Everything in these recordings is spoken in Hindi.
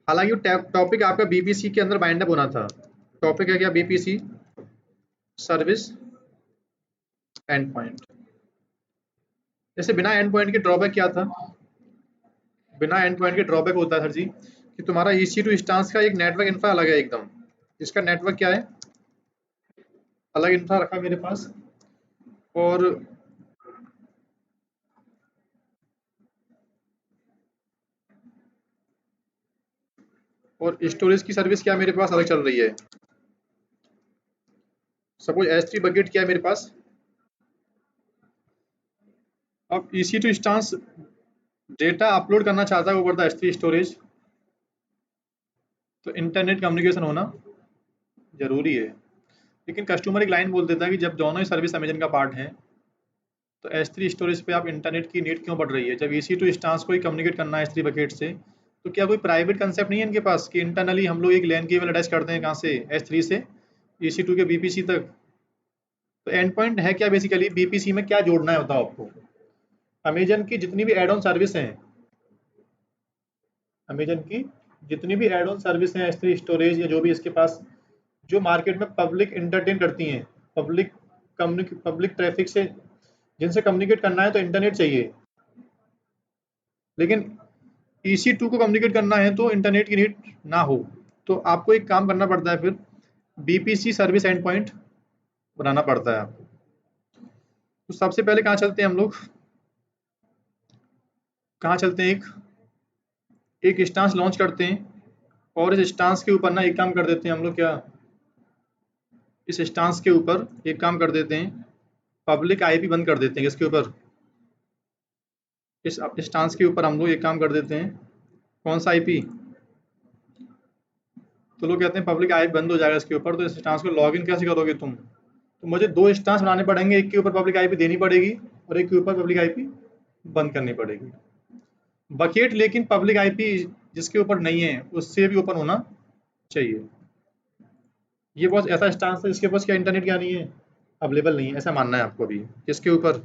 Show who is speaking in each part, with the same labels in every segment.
Speaker 1: हालांकि वो टॉपिक आपका बीपीसी के अंदर बाइंड अप होना था। टॉपिक है क्या? BPC service end point. जैसे बिना एंड पॉइंट के ड्रॉबैक क्या था? बिना एंड पॉइंट के ड्रॉबैक होता है सर जी कि तुम्हारा ईसी टू इंस्टेंस का एक नेटवर्क इंफ्रा अलग है एकदम। इसका नेटवर्क क्या है? अलग इंफ्रा रखा मेरे पास। और स्टोरेज की सर्विस क्या मेरे पास अलग चल रही है। सपोज S3 बकेट क्या है मेरे पास। अब EC to instance data upload करना चाहता है ओवर द S3 स्टोरेज, तो इंटरनेट कम्युनिकेशन होना जरूरी है। लेकिन कस्टमर एक लाइन बोल देता है कि जब दोनों ही सर्विस अमेजन का पार्ट है तो S3 स्टोरेज पे आप इंटरनेट की नीड क्यों बढ़ रही है? जब ईसी टू इंस्टेंस को ही कम्युनिकेट करना है S3 बकेट से, तो क्या कोई प्राइवेट कंसेप्ट नहीं है इनके पास कि इंटरनली हम लोग एक लैन केबल अटैच करते हैं कहाँ से? S3 से EC2 के बीपीसी तक। तो एंड पॉइंट है क्या बेसिकली? बीपीसी में क्या जोड़ना है बताओ आपको। अमेजन की जितनी भी एड ऑन सर्विस हैं, अमेजन की जितनी भी एड ऑन सर्विस हैं S3 स्टोरेज या जो भी इसके पास, जो मार्केट में पब्लिक इंटरटेन करती हैं, पब्लिक ट्रैफिक से जिनसे कम्युनिकेट करना है तो इंटरनेट चाहिए। लेकिन EC2 को कम्युनिकेट करना है तो इंटरनेट की नीड ना हो, तो आपको एक काम करना पड़ता है, फिर बीपीसी सर्विस एंड पॉइंट बनाना पड़ता है आपको। तो सबसे पहले कहाँ चलते हैं हम लोग? कहाँ चलते हैं? एक स्टांस लॉन्च करते हैं और इस स्टांस के ऊपर ना एक काम कर देते हैं हम लोग। क्या? इस स्टांस के ऊपर एक काम कर देते हैं, पब्लिक आईपी बंद कर देते हैं। इसके ऊपर, इस स्टांस के ऊपर हम लोग एक काम कर देते हैं। कौन सा आईपी? तो लोग कहते हैं पब्लिक आईपी बंद हो जाएगा इसके ऊपर, तो इस स्टांस को लॉगिन कैसे करोगे तुम? तो मुझे दो स्टांस बनाने पड़ेंगे, एक के ऊपर पब्लिक आईपी देनी पड़ेगी और एक के ऊपर पब्लिक आईपी बंद करनी पड़ेगी। बकेट लेकिन पब्लिक आईपी जिसके ऊपर नहीं है उससे भी ओपन होना चाहिए। ये बहुत ऐसा स्टांस है जिसके पास क्या इंटरनेट क्या नहीं है, अवेलेबल नहीं है, ऐसा मानना है आपको अभी। किसके ऊपर?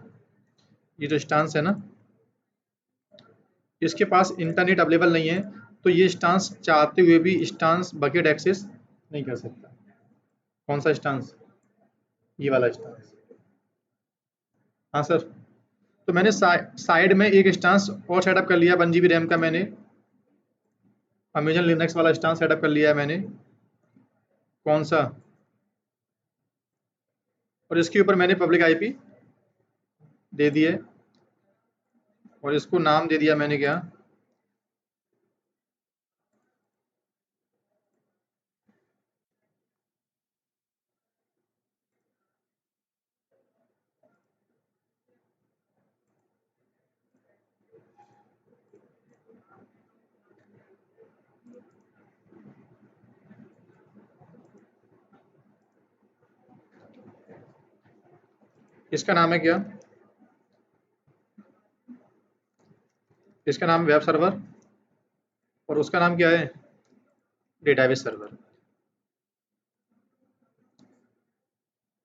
Speaker 1: ये जो स्टांस है ना, इसके पास इंटरनेट अवेलेबल नहीं है, तो ये स्टांस चाहते हुए भी स्टांस बकेट एक्सेस नहीं कर सकता। कौन सा स्टांस? ये वाला स्टांस। हाँ सर। तो मैंने साइड में एक स्टांस और सेटअप कर लिया, 1 GB रैम का। मैंने अमेजन लिनक्स वाला स्टांस सेटअप कर लिया है मैंने। कौन सा? और इसके ऊपर मैंने पब्लिक आईपी दे दी है और इसको नाम दे दिया मैंने क्या? इसका नाम है क्या? इसका नाम वेब सर्वर और उसका नाम क्या है? Database server.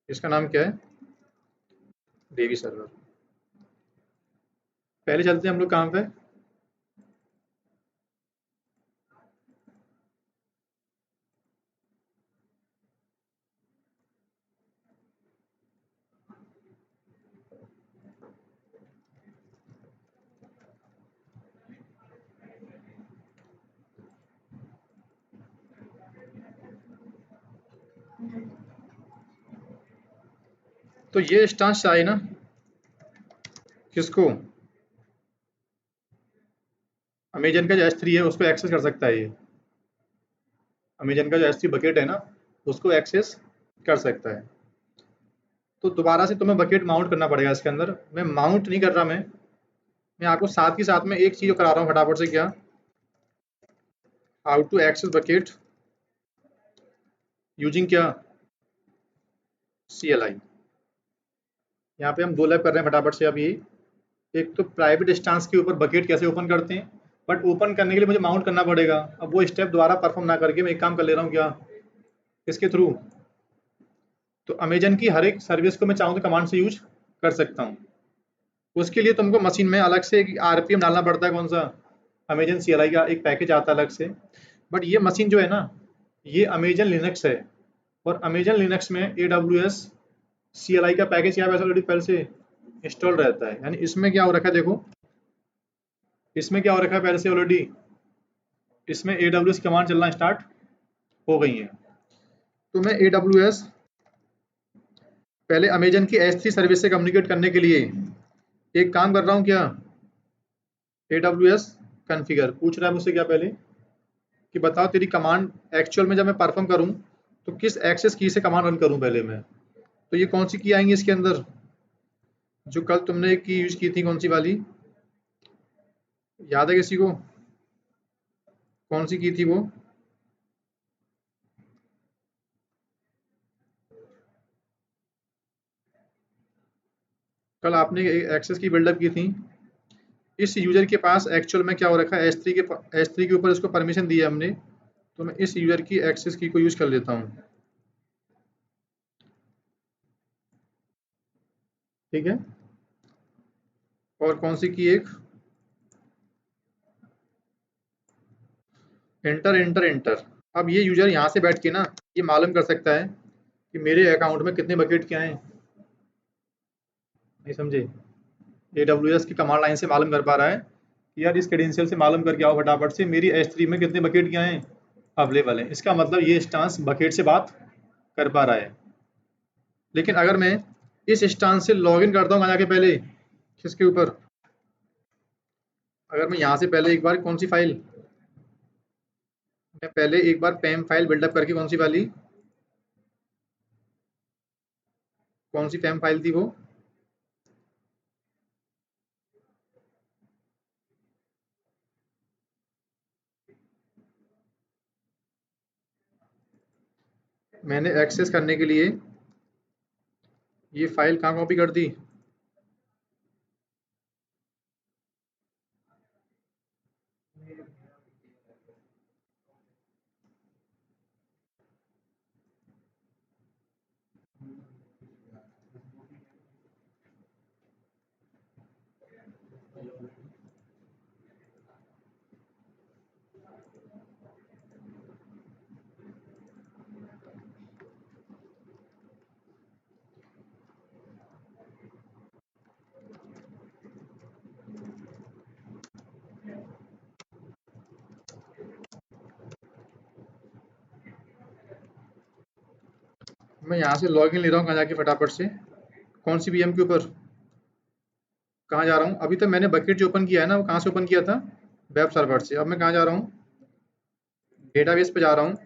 Speaker 1: इसका नाम क्या है? देवी सर्वर। पहले चलते हैं हम लोग कहाँ पे? तो ये स्टांस चाहिए ना किसको? अमेजन का जो S3 है उसको एक्सेस कर सकता है ये। अमेजन का जो S3 बकेट है ना उसको एक्सेस कर सकता है। तो दोबारा से तुम्हें बकेट माउंट करना पड़ेगा इसके अंदर। मैं माउंट नहीं कर रहा, मैं आपको साथ ही साथ में एक चीज करा रहा हूँ फटाफट से। क्या? How to access bucket using क्या? CLI। यहाँ पे हम दो लैब कर रहे हैं फटाफट से अभी। एक तो प्राइवेट इंस्टेंस के ऊपर बकेट कैसे ओपन करते हैं, बट ओपन करने के लिए मुझे माउंट करना पड़ेगा। अब वो स्टेप दोबारा परफॉर्म ना करके मैं एक काम कर ले रहा हूँ। क्या? इसके थ्रू तो अमेजन की हर एक सर्विस को मैं चाहूँ तो कमांड से यूज कर सकता हूँ। उसके लिए तुमको मशीन में अलग से एक RPM डालना पड़ता है। कौन सा? अमेजन CLI का एक पैकेज आता है अलग से। बट ये मशीन जो है ना, ये अमेजन लिनक्स है, और अमेजन लिनक्स में AWS CLI का पैकेज यहाँ पे ऑलरेडी पहले से इंस्टॉल रहता है। यानी इसमें क्या हो रखा है, देखो इसमें क्या हो रखा है पहले से ऑलरेडी, इसमें AWS कमांड चलना स्टार्ट हो गई है। तो मैं AWS पहले अमेजन की S3 सर्विस से कम्युनिकेट करने के लिए एक काम कर रहा हूँ, क्या AWS कॉन्फ़िगर पूछ रहा है मुझसे क्या पहले, कि बताओ तेरी कमांड एक्चुअल में जब मैं परफॉर्म करूँ तो किस एक्सेस की से कमांड रन करूँ पहले मैं। तो ये कौन सी की आएंगी इसके अंदर, जो कल तुमने एक की यूज की थी, कौन सी वाली, याद है किसी को, कौन सी की थी वो? कल आपने एक्सेस की बिल्डअप की थी। इस यूजर के पास एक्चुअल में क्या हो रखा है, S3 के ऊपर इसको परमिशन दी है हमने, तो मैं इस यूजर की एक्सेस की को यूज कर लेता हूँ। ठीक है, और कौन सी की, एक एंटर एंटर एंटर। अब ये यूजर यहाँ से बैठ के ना ये मालूम कर सकता है कि मेरे अकाउंट में कितने बकेट क्या हैं, नहीं समझे। AWS की कमांड लाइन से मालूम कर पा रहा है कि यार इस क्रेडेंशियल से मालूम करके आओ फटाफट से मेरी S3 में कितने बकेट क्या हैं अवेलेबल है। इसका मतलब ये इंस्टांस बकेट से बात कर पा रहा है। लेकिन अगर मैं इस इंस्टांस से लॉगिन करता हूँ जाके पहले, किसके ऊपर, अगर मैं यहाँ से पहले एक बार कौन सी फाइल, मैं पहले एक बार पैम फाइल बिल्डअप करके, कौन सी वाली, कौन सी पैम फाइल थी वो, मैंने एक्सेस करने के लिए ये फाइल कहाँ कॉपी कर दी, मैं यहाँ से लॉगिन ले रहा हूँ कहाँ जाके फटाफट से, कौन सी VM के ऊपर, कहाँ जा रहा हूँ, अभी तक मैंने बकेट जो ओपन किया है ना वो कहाँ से ओपन किया था, वेब सर्वर से। अब मैं कहाँ जा रहा हूँ, डेटाबेस पे जा रहा हूँ,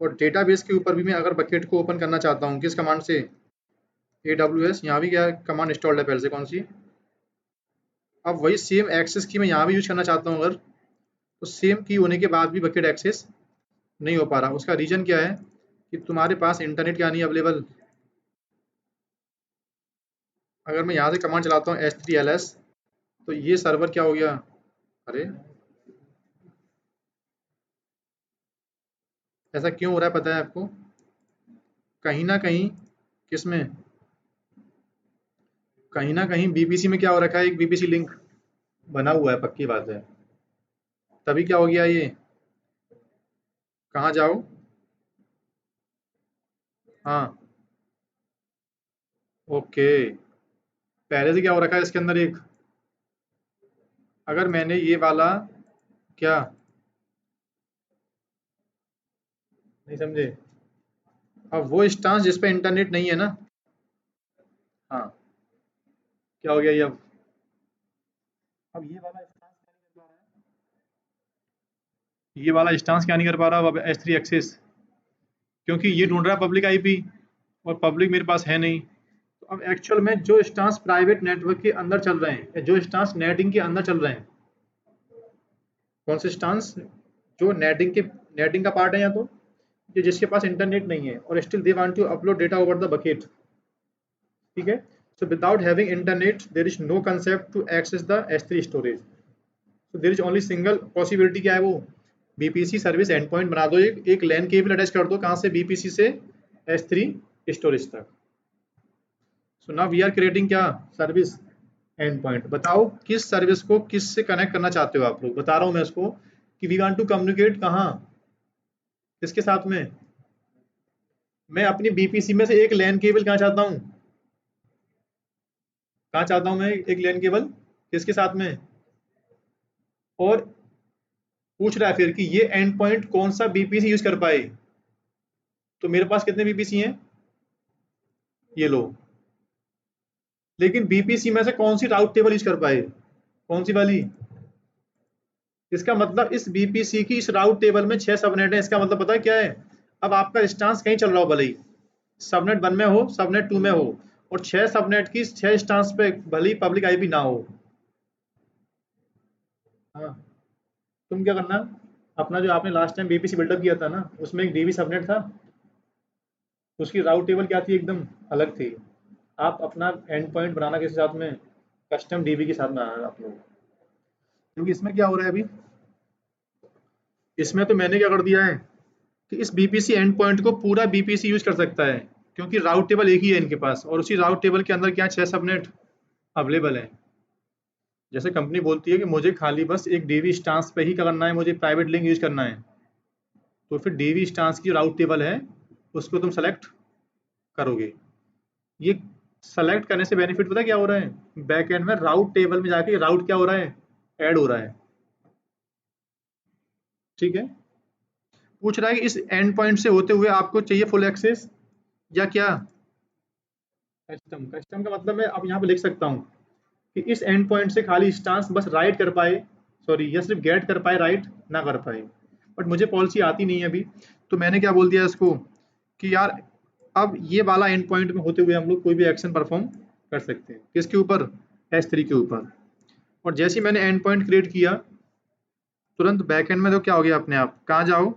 Speaker 1: और डेटाबेस के ऊपर भी मैं अगर बकेट को ओपन करना चाहता हूँ किस कमांड से, AWS, यहाँ भी क्या कमांड इंस्टॉल्ड है पहले से, कौन सी, अब वही सेम एक्सेस की मैं यहाँ भी यूज करना चाहता हूँ अगर, तो सेम की होने के बाद भी बकेट एक्सेस नहीं हो पा रहा। उसका रीजन क्या है कि तुम्हारे पास इंटरनेट क्या नहीं अवेलेबल। अगर मैं यहाँ से कमांड चलाता हूँ S3LS, तो ये सर्वर क्या हो गया, अरे ऐसा क्यों हो रहा है पता है आपको, कहीं ना कहीं, किसमें, कहीं ना कहीं BPC में क्या हो रखा है, एक BPC लिंक बना हुआ है, पक्की बात है, तभी क्या हो गया ये, कहाँ जाओ, हाँ ओके, पहले से क्या हो रखा है इसके अंदर एक, अगर मैंने ये वाला, क्या, नहीं समझे, अब वो इंस्टांस जिस पे इंटरनेट नहीं है ना, हाँ क्या हो गया ये, अब ये वाला इंस्टांस क्या नहीं कर पा रहा है, ये वाला इंस्टांस क्या नहीं कर पा रहा अब S3 एक्सेस, क्योंकि ये ढूंढ रहा है पब्लिक IP, और पब्लिक मेरे पास है नहीं। तो अब एक्चुअल में जो इंस्टांस प्राइवेट नेटवर्क के अंदर चल रहे हैं, या जो इंस्टांस नेटिंग के अंदर चल रहे हैं, कौन से इंस्टांस, जो नेटिंग का पार्ट है, या तो ये जिसके पास इंटरनेट नहीं है और still they want to upload data over the bucket, ठीक है। So without having internet there is no concept to access the S3 storage, so there is only single possibility, क्या है वो, BPC सर्विस एंड पॉइंट बना दो, एक लैन केबल अटैच कर दो, कहाँ से, BPC से S3 स्टोरेज तक। So now we are creating क्या, सर्विस एंड पॉइंट। बताओ किस सर्विस को किस से कनेक्ट करना चाहते हो आप लोग, बता रहा हूँ मैं इसको, कि वी वांट टू कम्युनिकेट कहाँ, किसके साथ में, मैं अपनी बीपीसी में से एक लैन केबल कहाँ चाहता हूँ, कहाँ चाहता हूँ मैं एक लैन केबल, किसके साथ में, और पूछ रहा है फिर कि ये एंड पॉइंट कौन सा बीपीसी यूज कर पाए। तो मेरे पास कितने बीपीसी हैं, ये लो, लेकिन बीपीसी में से कौन सी राउट टेबल यूज कर पाए, कौन सी वाली, इसका मतलब इस बीपीसी की इस राउट टेबल में 6 सबनेट है। इसका मतलब पता है क्या है, अब आपका इंस्टांस कहीं चल रहा हो, भले ही सबनेट 1 में हो, सबनेट 2 में हो, और 6 सबनेट की 6 इंस्टांस पे भले ही पब्लिक आईपी ना हो। हाँ, तुम क्या करना, अपना जो आपने लास्ट टाइम बीपीसी बिल्डअप किया था ना, उसमें एक डीबी सबनेट था, उसकी राउट टेबल क्या थी, एकदम अलग थी। आप अपना एंड पॉइंट बनाना किसी साथ में, कस्टम डीबी के साथ बनाना आप लोग। क्योंकि इसमें क्या हो रहा है अभी, इसमें तो मैंने क्या कर दिया है कि इस बीपीसी एंड पॉइंट को पूरा बीपीसी यूज कर सकता है, क्योंकि राउट टेबल एक ही है इनके पास, और उसी राउट टेबल के अंदर क्या 6 सबनेट अवेलेबल है। जैसे कंपनी बोलती है कि मुझे खाली बस एक डीवी स्टांस पे ही करना है, मुझे प्राइवेट लिंक यूज करना है, तो फिर डीवी स्टांस की राउट टेबल है उसको तुम सेलेक्ट करोगे। ये सेलेक्ट करने से बेनिफिट पता क्या हो रहा है, बैक एंड में राउट टेबल में जाके राउट क्या हो रहा है, ऐड हो रहा है। ठीक है, पूछ रहा है कि इस एंड पॉइंट से होते हुए आपको चाहिए फुल एक्सेस या क्या, कस्टम। कस्टम का मतलब मैं अब यहाँ पे लिख सकता हूँ कि इस एंड पॉइंट से खाली इंस्टांस बस राइट कर पाए, सॉरी या सिर्फ गेट कर पाए, राइट ना कर पाए। बट मुझे पॉलिसी आती नहीं है अभी, तो मैंने क्या बोल दिया इसको कि यार अब ये वाला एंड पॉइंट में होते हुए हम लोग कोई भी एक्शन परफॉर्म कर सकते हैं, किसके ऊपर, S3 के ऊपर। और जैसे ही मैंने एंड पॉइंट क्रिएट किया, तुरंत बैक एंड में तो क्या हो गया, अपने आप कहाँ जाओ,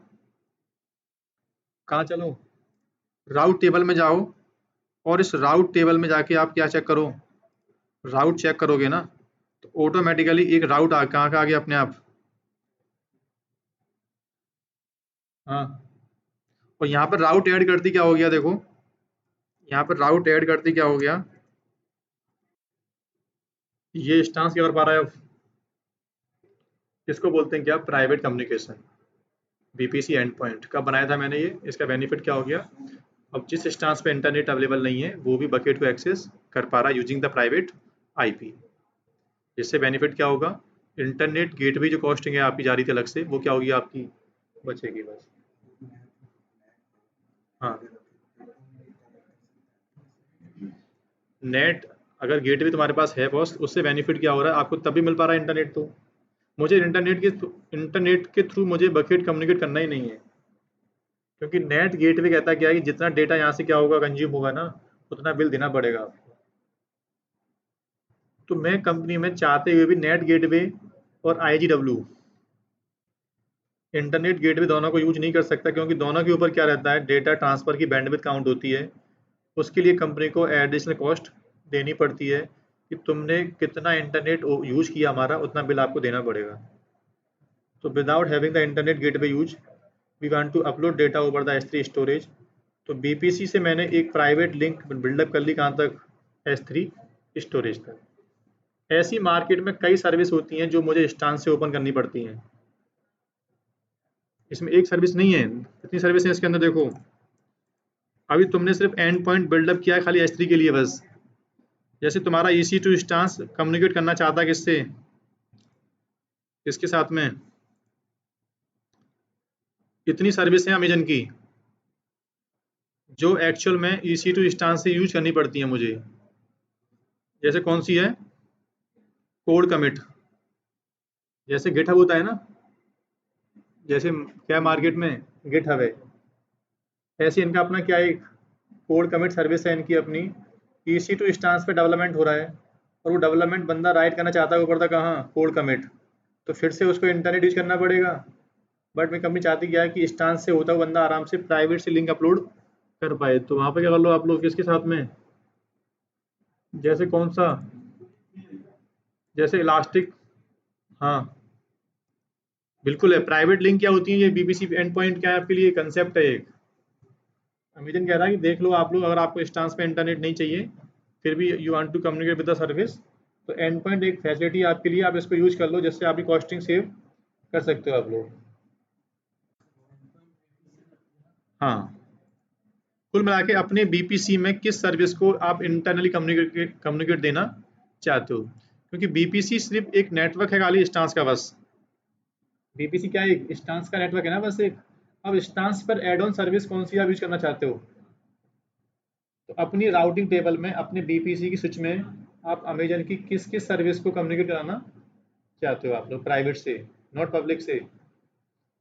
Speaker 1: कहाँ चलो, राउट टेबल में जाओ, और इस राउट टेबल में जाके आप क्या चेक करो, राउट चेक करोगे ना, तो ऑटोमेटिकली एक राउट कहाँ का आ गया अपने आप। हाँ, और यहाँ पर राउट ऐड करती क्या हो गया, देखो यहाँ पर राउट ऐड करती क्या हो गया, ये स्टांस क्या कर पा रहा है अब, इसको बोलते हैं क्या, private communication. BPC and point कब बनाया था मैंने ये, इसका बेनिफिट क्या हो गया, अब जिस स्टांस पे इंटरनेट अवेलेबल नहीं है वो भी बकेट को एक्सेस कर पा रहा है यूजिंग द प्राइवेट आईपी। इससे बेनिफिट क्या होगा, इंटरनेट गेटवे जो कॉस्टिंग है आपकी जा रही थी अलग से, वो क्या होगी आपकी, बचेगी बस। हाँ, नेट अगर गेटवे तुम्हारे पास है बॉस, उससे बेनिफिट क्या हो रहा है आपको, तभी मिल पा रहा है इंटरनेट। तो मुझे इंटरनेट के थ्रू मुझे बकेट कम्युनिकेट करना ही नहीं है, क्योंकि नेट गेटवे कहता क्या है कि जितना डेटा यहाँ से क्या होगा, कंज्यूम होगा ना, उतना बिल देना पड़ेगा आपको। तो मैं कंपनी में चाहते हुए भी नेट गेटवे और IGW इंटरनेट गेटवे दोनों को यूज नहीं कर सकता, क्योंकि दोनों के ऊपर क्या रहता है, डेटा ट्रांसफर की बैंडविड्थ काउंट होती है। उसके लिए कंपनी को एडिशनल कॉस्ट देनी पड़ती है कि तुमने कितना इंटरनेट यूज किया हमारा, उतना बिल आपको देना पड़ेगा। तो without having the internet gateway use, we want to upload data over the S3 storage. तो बीपीसी से मैंने एक प्राइवेट लिंक बिल्डअप कर ली, कहाँ तक, S3 स्टोरेज तक। ऐसी मार्केट में कई सर्विस होती हैं जो मुझे स्टांस से ओपन करनी पड़ती हैं, इसमें एक सर्विस नहीं है, कितनी सर्विस है इसके अंदर देखो। अभी तुमने सिर्फ एंड पॉइंट बिल्डअप किया है खाली S3 के लिए बस। जैसे तुम्हारा EC2 इंस्टांस कम्युनिकेट करना चाहता है किससे, किसके साथ में, इतनी सर्विस है अमेजन की जो एक्चुअल में EC2 इंस्टांस से यूज करनी पड़ती है मुझे। जैसे कौन सी है, कोड कमिट, जैसे गिटहब होता है ना, जैसे क्या मार्केट में गिटहब है, ऐसे इनका अपना क्या एक कोड कमिट सर्विस है इनकी अपनी। EC2 इंस्टांस पे डेवलपमेंट हो रहा है, और वो डेवलपमेंट बंदा राइट करना चाहता है ऊपर तक, कहाँ, कोड कमिट, तो फिर से उसको इंटरनेट यूज करना पड़ेगा। बट मैं कंपनी चाहती क्या है कि इंस्टांस से होता हुआ बंदा आराम से प्राइवेट से लिंक अपलोड कर पाए। तो वहाँ पे क्या कर लो आप लोग, किसके साथ में, जैसे कौन सा, जैसे इलास्टिक। हाँ, बिल्कुल है। प्राइवेट लिंक क्या होती है, ये बीबीसी एंड पॉइंट क्या है आपके लिए, कंसेप्ट है एक। अमेजन कह रहा है कि देख लो आप लोग, अगर आपको इंस्टांस पे इंटरनेट नहीं चाहिए, फिर भी you want to communicate with the service, तो एंड पॉइंट एक फैसिलिटी आपके लिए, आप इसको यूज कर लो, जिससे आपकी कॉस्टिंग सेव कर सकते हो आप लोग। हाँ, कुल मिला के अपने बीपीसी में किस सर्विस को आप इंटरनली कम्युनिकेट कम्युनिकेट देना चाहते हो, क्योंकि बीपीसी सिर्फ एक नेटवर्क है खाली स्टांस का बस। बीपीसी क्या है, एक स्टांस का नेटवर्क है ना बस एक। अब स्टांस पर एड ऑन सर्विस कौन सी आप यूज करना चाहते हो, तो अपनी राउटिंग टेबल में अपने बीपीसी की स्विच में आप अमेजन की किस किस सर्विस को कम्युनिकेट कराना चाहते हो आप लोग, प्राइवेट से, नॉट पब्लिक से।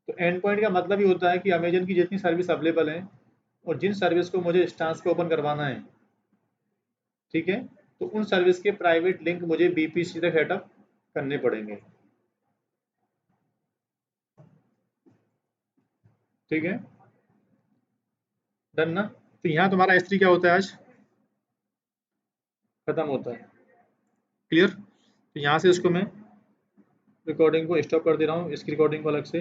Speaker 1: तो एंड पॉइंट का मतलब ही होता है कि अमेजन की जितनी सर्विस अवेलेबल है और जिन सर्विस को मुझे स्टांस को ओपन करवाना है, ठीक है, तो उन सर्विस के प्राइवेट लिंक मुझे बीपीसी तक सेटअप करने पड़ेंगे। ठीक है, डन ना। तो यहाँ तुम्हारा S3 क्या होता है आज, खत्म होता है। क्लियर। तो यहाँ से इसको मैं रिकॉर्डिंग को स्टॉप कर दे रहा हूँ, इसकी रिकॉर्डिंग को अलग से।